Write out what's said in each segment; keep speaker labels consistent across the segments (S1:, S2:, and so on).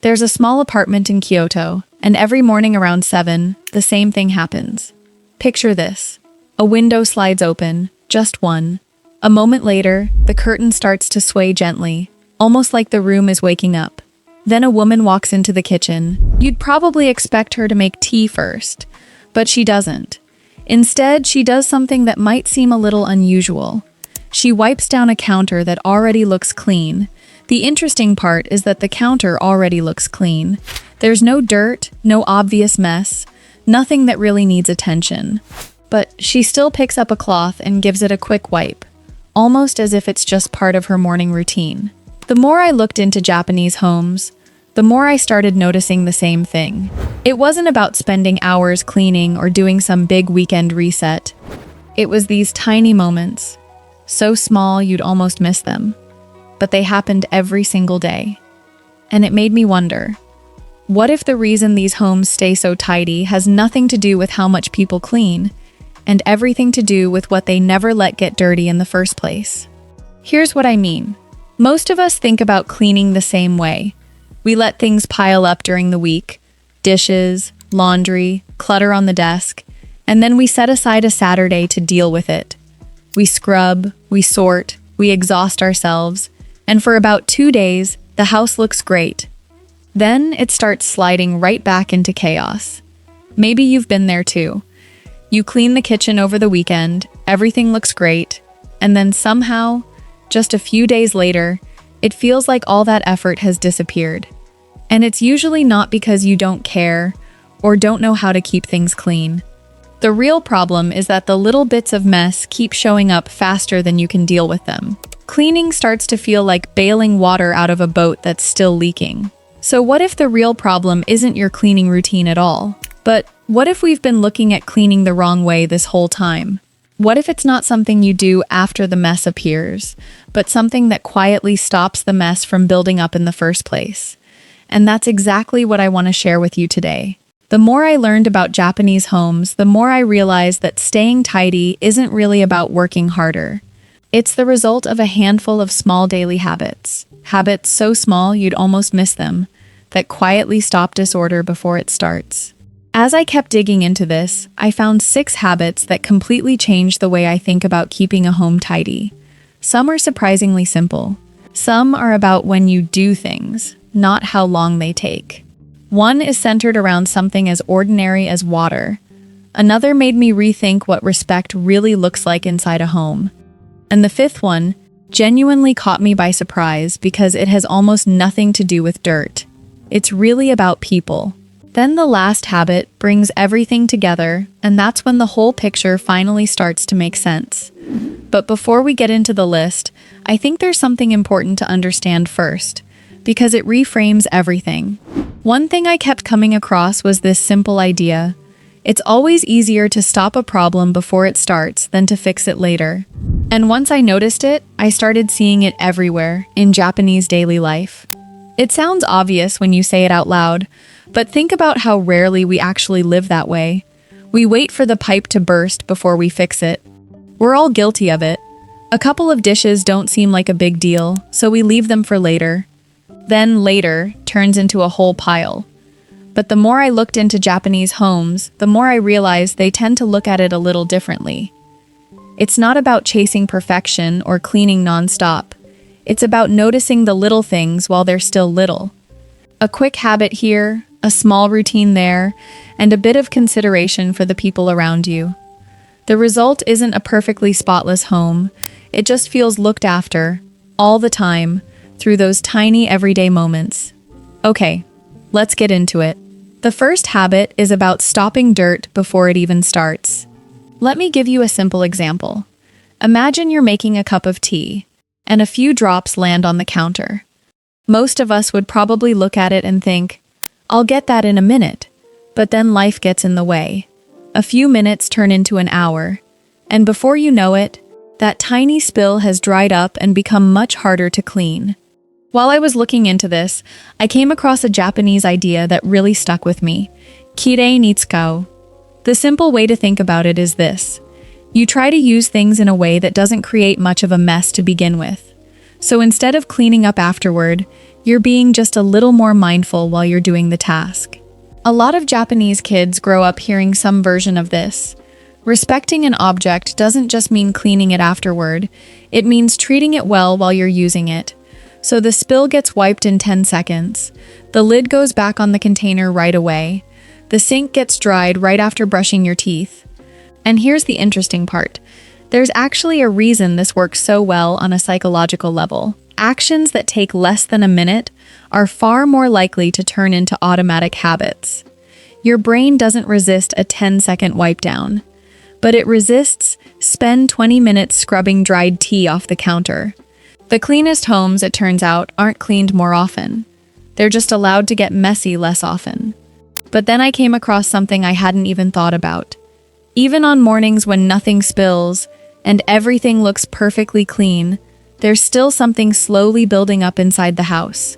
S1: There's a small apartment in Kyoto, and every morning around 7, the same thing happens. Picture this. A window slides open, just one. A moment later, the curtain starts to sway gently, almost like the room is waking up. Then a woman walks into the kitchen. You'd probably expect her to make tea first, but she doesn't. Instead, she does something that might seem a little unusual. She wipes down a counter that already looks clean. The interesting part is that the counter already looks clean. There's no dirt, no obvious mess, nothing that really needs attention. But she still picks up a cloth and gives it a quick wipe, almost as if it's just part of her morning routine. The more I looked into Japanese homes, the more I started noticing the same thing. It wasn't about spending hours cleaning or doing some big weekend reset. It was these tiny moments, so small you'd almost miss them. But they happened every single day. And it made me wonder, what if the reason these homes stay so tidy has nothing to do with how much people clean, and everything to do with what they never let get dirty in the first place? Here's what I mean. Most of us think about cleaning the same way. We let things pile up during the week, dishes, laundry, clutter on the desk, and then we set aside a Saturday to deal with it. We scrub, we sort, we exhaust ourselves, and for about 2 days, the house looks great. Then it starts sliding right back into chaos. Maybe you've been there too. You clean the kitchen over the weekend, everything looks great, and then somehow, just a few days later, it feels like all that effort has disappeared. And it's usually not because you don't care or don't know how to keep things clean. The real problem is that the little bits of mess keep showing up faster than you can deal with them. Cleaning starts to feel like bailing water out of a boat that's still leaking. So what if the real problem isn't your cleaning routine at all? But what if we've been looking at cleaning the wrong way this whole time? What if it's not something you do after the mess appears, but something that quietly stops the mess from building up in the first place? And that's exactly what I want to share with you today. The more I learned about Japanese homes, the more I realized that staying tidy isn't really about working harder. It's the result of a handful of small daily habits. Habits so small you'd almost miss them, that quietly stop disorder before it starts. As I kept digging into this, I found 6 habits that completely changed the way I think about keeping a home tidy. Some are surprisingly simple. Some are about when you do things, not how long they take. One is centered around something as ordinary as water. Another made me rethink what respect really looks like inside a home. And the 5th one genuinely caught me by surprise because it has almost nothing to do with dirt. It's really about people. Then the last habit brings everything together, and that's when the whole picture finally starts to make sense. But before we get into the list, I think there's something important to understand first, because it reframes everything. One thing I kept coming across was this simple idea. It's always easier to stop a problem before it starts than to fix it later. And once I noticed it, I started seeing it everywhere in Japanese daily life. It sounds obvious when you say it out loud, but think about how rarely we actually live that way. We wait for the pipe to burst before we fix it. We're all guilty of it. A couple of dishes don't seem like a big deal, so we leave them for later. Then later turns into a whole pile. But the more I looked into Japanese homes, the more I realized they tend to look at it a little differently. It's not about chasing perfection or cleaning nonstop. It's about noticing the little things while they're still little. A quick habit here, a small routine there, and a bit of consideration for the people around you. The result isn't a perfectly spotless home. It just feels looked after, all the time, through those tiny everyday moments. Okay, let's get into it. The first habit is about stopping dirt before it even starts. Let me give you a simple example. Imagine you're making a cup of tea, and a few drops land on the counter. Most of us would probably look at it and think, I'll get that in a minute. But then life gets in the way. A few minutes turn into an hour, and before you know it, that tiny spill has dried up and become much harder to clean. While I was looking into this, I came across a Japanese idea that really stuck with me: kirei ni tsukau. The simple way to think about it is this. You try to use things in a way that doesn't create much of a mess to begin with. So instead of cleaning up afterward, You're being just a little more mindful while you're doing the task. A lot of Japanese kids grow up hearing some version of this. Respecting an object doesn't just mean cleaning it afterward, it means treating it well while you're using it. So the spill gets wiped in 10 seconds. The lid goes back on the container right away. The sink gets dried right after brushing your teeth. And here's the interesting part. There's actually a reason this works so well on a psychological level. Actions that take less than a minute are far more likely to turn into automatic habits. Your brain doesn't resist a 10-second wipe down, but it resists spend 20 minutes scrubbing dried tea off the counter. The cleanest homes, it turns out, aren't cleaned more often. They're just allowed to get messy less often. But then I came across something I hadn't even thought about. Even on mornings when nothing spills and everything looks perfectly clean, there's still something slowly building up inside the house.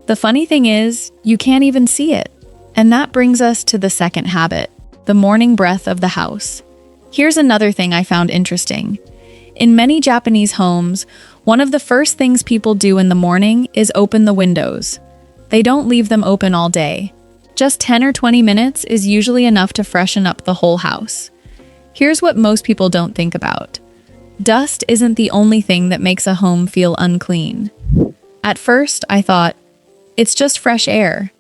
S1: The funny thing is, you can't even see it. And that brings us to the second habit, the morning breath of the house. Here's another thing I found interesting. In many Japanese homes, one of the first things people do in the morning is open the windows. They don't leave them open all day. Just 10 or 20 minutes is usually enough to freshen up the whole house. Here's what most people don't think about. Dust isn't the only thing that makes a home feel unclean. At first, I thought, it's just fresh air.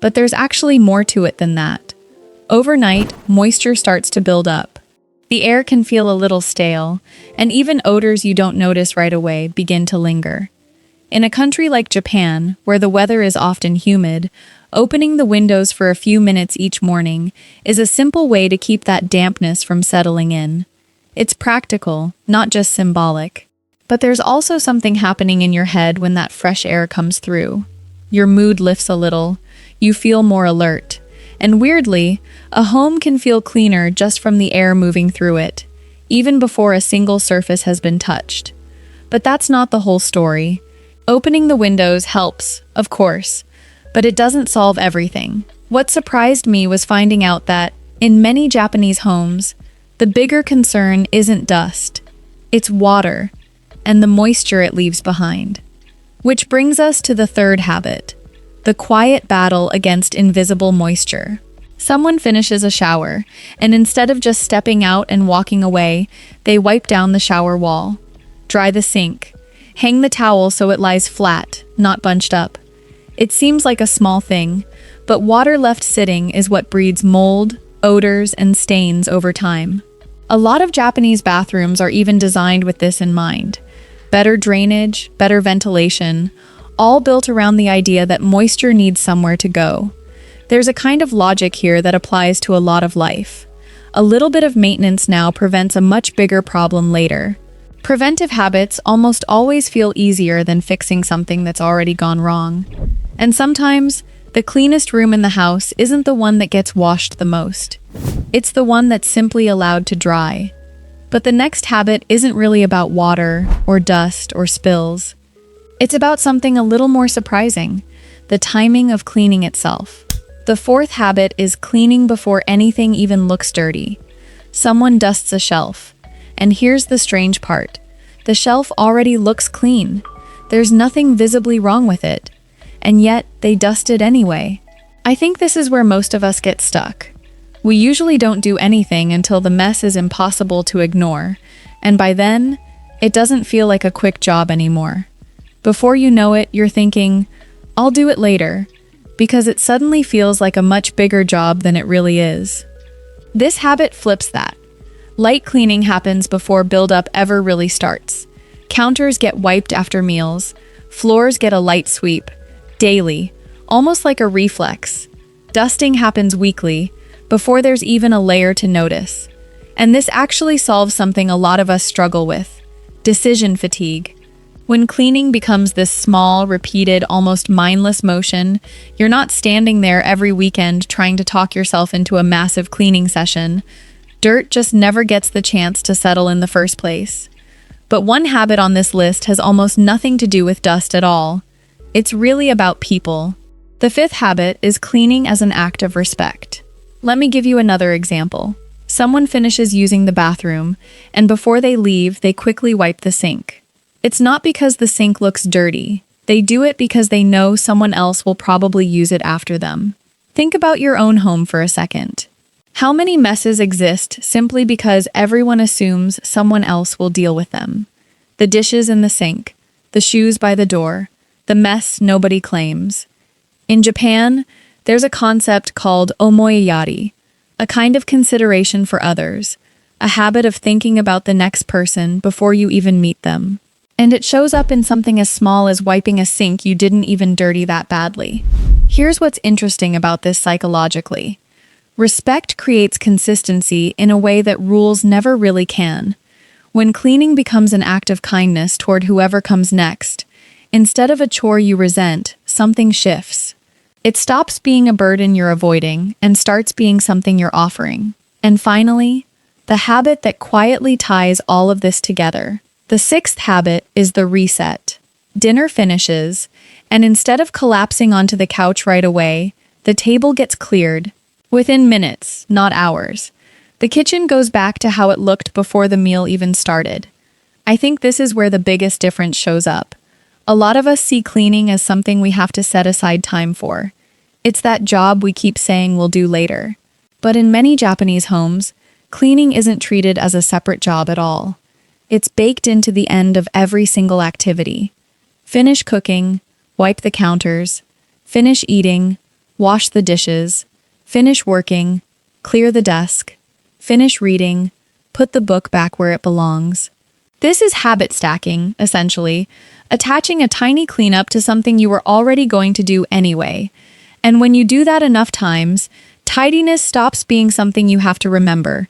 S1: But there's actually more to it than that. Overnight, moisture starts to build up. The air can feel a little stale, and even odors you don't notice right away begin to linger. In a country like Japan, where the weather is often humid, opening the windows for a few minutes each morning is a simple way to keep that dampness from settling in. It's practical, not just symbolic. But there's also something happening in your head when that fresh air comes through. Your mood lifts a little, you feel more alert. And weirdly, a home can feel cleaner just from the air moving through it, even before a single surface has been touched. But that's not the whole story. Opening the windows helps, of course, but it doesn't solve everything. What surprised me was finding out that, in many Japanese homes, the bigger concern isn't dust, it's water, and the moisture it leaves behind. Which brings us to the third habit, the quiet battle against invisible moisture. Someone finishes a shower, and instead of just stepping out and walking away, they wipe down the shower wall, dry the sink, hang the towel so it lies flat, not bunched up. It seems like a small thing, but water left sitting is what breeds mold, odors, and stains over time. A lot of Japanese bathrooms are even designed with this in mind. Better drainage, better ventilation, all built around the idea that moisture needs somewhere to go. There's a kind of logic here that applies to a lot of life. A little bit of maintenance now prevents a much bigger problem later. Preventive habits almost always feel easier than fixing something that's already gone wrong. And sometimes, the cleanest room in the house isn't the one that gets washed the most. It's the one that's simply allowed to dry. But the next habit isn't really about water, or dust, or spills. It's about something a little more surprising, the timing of cleaning itself. The fourth habit is cleaning before anything even looks dirty. Someone dusts a shelf. And here's the strange part. The shelf already looks clean. There's nothing visibly wrong with it. And yet, they dust it anyway. I think this is where most of us get stuck. We usually don't do anything until the mess is impossible to ignore, and by then, it doesn't feel like a quick job anymore. Before you know it, you're thinking, I'll do it later, because it suddenly feels like a much bigger job than it really is. This habit flips that. Light cleaning happens before buildup ever really starts. Counters get wiped after meals, floors get a light sweep, daily, almost like a reflex. Dusting happens weekly, before there's even a layer to notice. And this actually solves something a lot of us struggle with: decision fatigue. When cleaning becomes this small, repeated, almost mindless motion, you're not standing there every weekend trying to talk yourself into a massive cleaning session. Dirt just never gets the chance to settle in the first place. But one habit on this list has almost nothing to do with dust at all. It's really about people. The fifth habit is cleaning as an act of respect. Let me give you another example. Someone finishes using the bathroom, and before they leave, they quickly wipe the sink. It's not because the sink looks dirty. They do it because they know someone else will probably use it after them. Think about your own home for a second. How many messes exist simply because everyone assumes someone else will deal with them? The dishes in the sink, the shoes by the door, the mess nobody claims. In Japan, there's a concept called omoiyari, a kind of consideration for others, a habit of thinking about the next person before you even meet them. And it shows up in something as small as wiping a sink you didn't even dirty that badly. Here's what's interesting about this psychologically. Respect creates consistency in a way that rules never really can. When cleaning becomes an act of kindness toward whoever comes next, instead of a chore you resent, something shifts. It stops being a burden you're avoiding and starts being something you're offering. And finally, the habit that quietly ties all of this together. The sixth habit is the reset. Dinner finishes, and instead of collapsing onto the couch right away, the table gets cleared. Within minutes, not hours. The kitchen goes back to how it looked before the meal even started. I think this is where the biggest difference shows up. A lot of us see cleaning as something we have to set aside time for. It's that job we keep saying we'll do later. But in many Japanese homes, cleaning isn't treated as a separate job at all. It's baked into the end of every single activity. Finish cooking, wipe the counters, finish eating, wash the dishes, finish working, clear the desk, finish reading, put the book back where it belongs. This is habit stacking, essentially, attaching a tiny cleanup to something you were already going to do anyway. And when you do that enough times, tidiness stops being something you have to remember.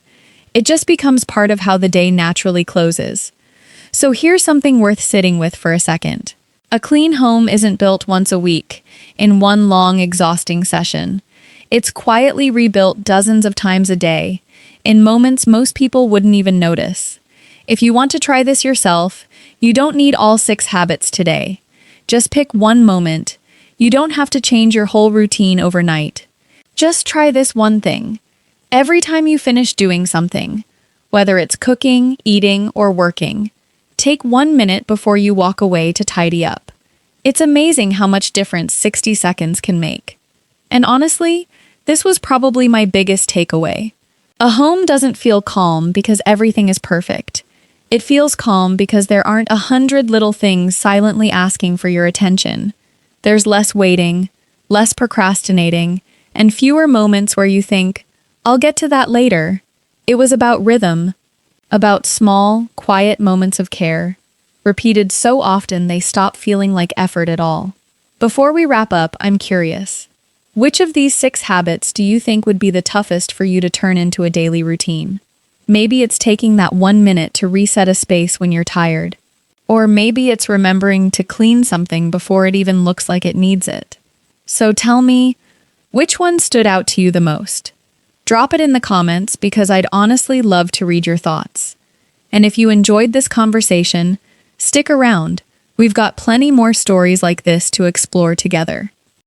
S1: It just becomes part of how the day naturally closes. So here's something worth sitting with for a second. A clean home isn't built once a week, in one long, exhausting session. It's quietly rebuilt dozens of times a day, in moments most people wouldn't even notice. If you want to try this yourself, you don't need all 6 habits today. Just pick one moment. You don't have to change your whole routine overnight. Just try this one thing. Every time you finish doing something, whether it's cooking, eating, or working, take 1 minute before you walk away to tidy up. It's amazing how much difference 60 seconds can make. And honestly, this was probably my biggest takeaway. A home doesn't feel calm because everything is perfect. It feels calm because there aren't 100 little things silently asking for your attention. There's less waiting, less procrastinating, and fewer moments where you think, I'll get to that later. It was about rhythm, about small, quiet moments of care, repeated so often they stop feeling like effort at all. Before we wrap up, I'm curious. Which of these 6 habits do you think would be the toughest for you to turn into a daily routine? Maybe it's taking that 1 minute to reset a space when you're tired. Or maybe it's remembering to clean something before it even looks like it needs it. So tell me, which one stood out to you the most? Drop it in the comments because I'd honestly love to read your thoughts. And if you enjoyed this conversation, stick around. We've got plenty more stories like this to explore together.